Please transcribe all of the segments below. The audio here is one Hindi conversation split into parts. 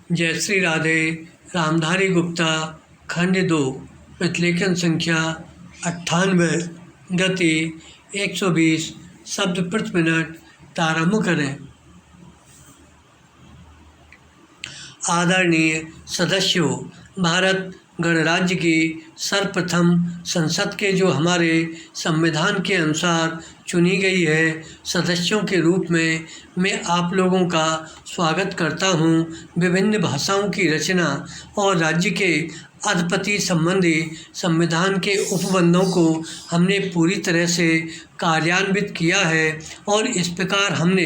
जय श्री राधे। रामधारी गुप्ता खंड 2 प्रतिलेखन संख्या 98 गति 120 शब्द प्रति मिनट प्रारंभ करें। आदरणीय सदस्यों, भारत गणराज्य की सर्वप्रथम संसद के जो हमारे संविधान के अनुसार चुनी गई है सदस्यों के रूप में मैं आप लोगों का स्वागत करता हूं। विभिन्न भाषाओं की रचना और राज्य के अधिपति संबंधी संविधान के उपबंधों को हमने पूरी तरह से कार्यान्वित किया है और इस प्रकार हमने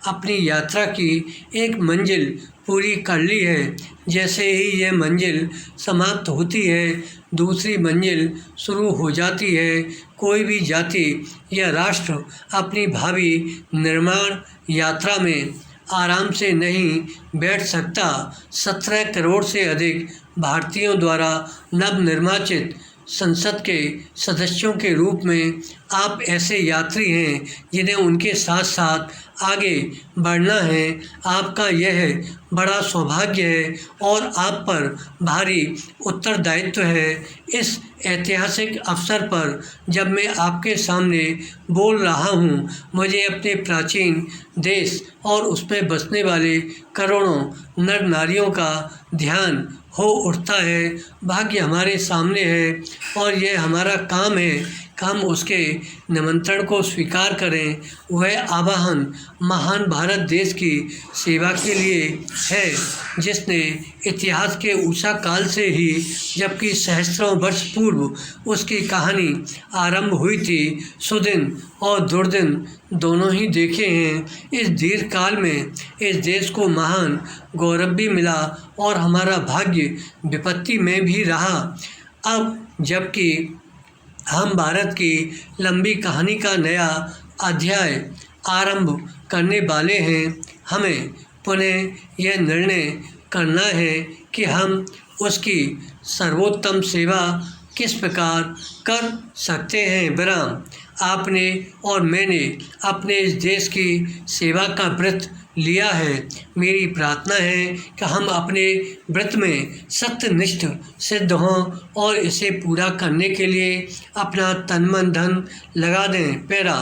अपनी यात्रा की एक मंजिल पूरी कर ली है। जैसे ही यह मंजिल समाप्त होती है दूसरी मंजिल शुरू हो जाती है। कोई भी जाति या राष्ट्र अपनी भावी निर्माण यात्रा में आराम से नहीं बैठ सकता। 17 करोड़ से अधिक भारतीयों द्वारा नवनिर्वाचित संसद के सदस्यों के रूप में आप ऐसे यात्री हैं जिन्हें उनके साथ साथ आगे बढ़ना है। आपका यह बड़ा सौभाग्य है और आप पर भारी उत्तरदायित्व है। इस ऐतिहासिक अवसर पर जब मैं आपके सामने बोल रहा हूँ, मुझे अपने प्राचीन देश और उसमें बसने वाले करोड़ों नर नारियों का ध्यान हो उठता है। भाग्य हमारे सामने है और यह हमारा काम है कि हम उसके निमंत्रण को स्वीकार करें। वह आवाहन महान भारत देश की सेवा के लिए है जिसने इतिहास के उषा काल से ही, जबकि सहस्त्रों वर्ष पूर्व उसकी कहानी आरंभ हुई थी, सुदिन और दुर्दिन दोनों ही देखे हैं। इस दीर्घ काल में इस देश को महान गौरव भी मिला और हमारा भाग्य विपत्ति में भी रहा। अब जबकि हम भारत की लंबी कहानी का नया अध्याय आरंभ करने वाले हैं, हमें पुनः यह निर्णय करना है कि हम उसकी सर्वोत्तम सेवा किस प्रकार कर सकते हैं। विराम। आपने और मैंने अपने इस देश की सेवा का व्रत लिया है। मेरी प्रार्थना है कि हम अपने व्रत में सत्यनिष्ठ सिद्ध हों और इसे पूरा करने के लिए अपना तन मन धन लगा दें। पैरा।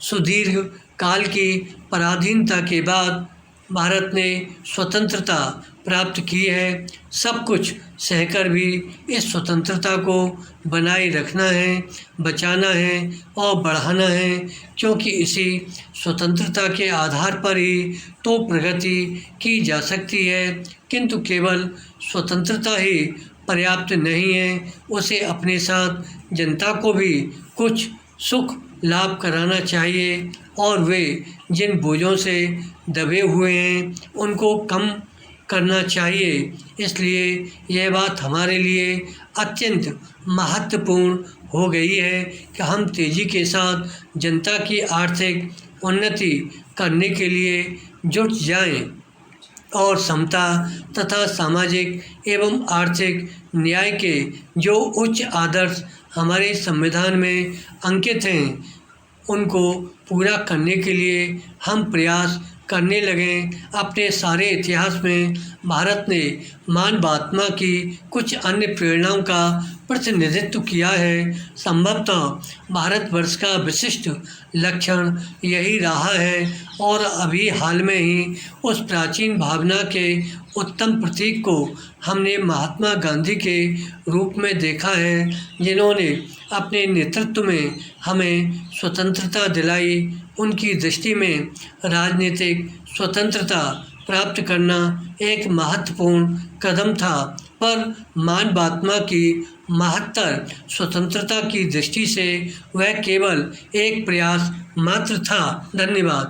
सुदीर्घ काल की पराधीनता के बाद भारत ने स्वतंत्रता प्राप्त की है। सब कुछ सहकर भी इस स्वतंत्रता को बनाए रखना है, बचाना है और बढ़ाना है, क्योंकि इसी स्वतंत्रता के आधार पर ही तो प्रगति की जा सकती है। किंतु केवल स्वतंत्रता ही पर्याप्त नहीं है, उसे अपने साथ जनता को भी कुछ सुख लाभ कराना चाहिए और वे जिन बोझों से दबे हुए हैं उनको कम करना चाहिए। इसलिए यह बात हमारे लिए अत्यंत महत्वपूर्ण हो गई है कि हम तेज़ी के साथ जनता की आर्थिक उन्नति करने के लिए जुट जाएं और समता तथा सामाजिक एवं आर्थिक न्याय के जो उच्च आदर्श हमारे संविधान में अंकित हैं उनको पूरा करने के लिए हम प्रयास करने लगें। अपने सारे इतिहास में भारत ने मानवात्मा की कुछ अन्य प्रेरणाओं का प्रतिनिधित्व किया है। संभवतः भारतवर्ष का विशिष्ट लक्षण यही रहा है और अभी हाल में ही उस प्राचीन भावना के उत्तम प्रतीक को हमने महात्मा गांधी के रूप में देखा है, जिन्होंने अपने नेतृत्व में हमें स्वतंत्रता दिलाई। उनकी दृष्टि में राजनीतिक स्वतंत्रता प्राप्त करना एक महत्वपूर्ण कदम था, पर मानवात्मा की महत्तर स्वतंत्रता की दृष्टि से वह केवल एक प्रयास मात्र था। धन्यवाद।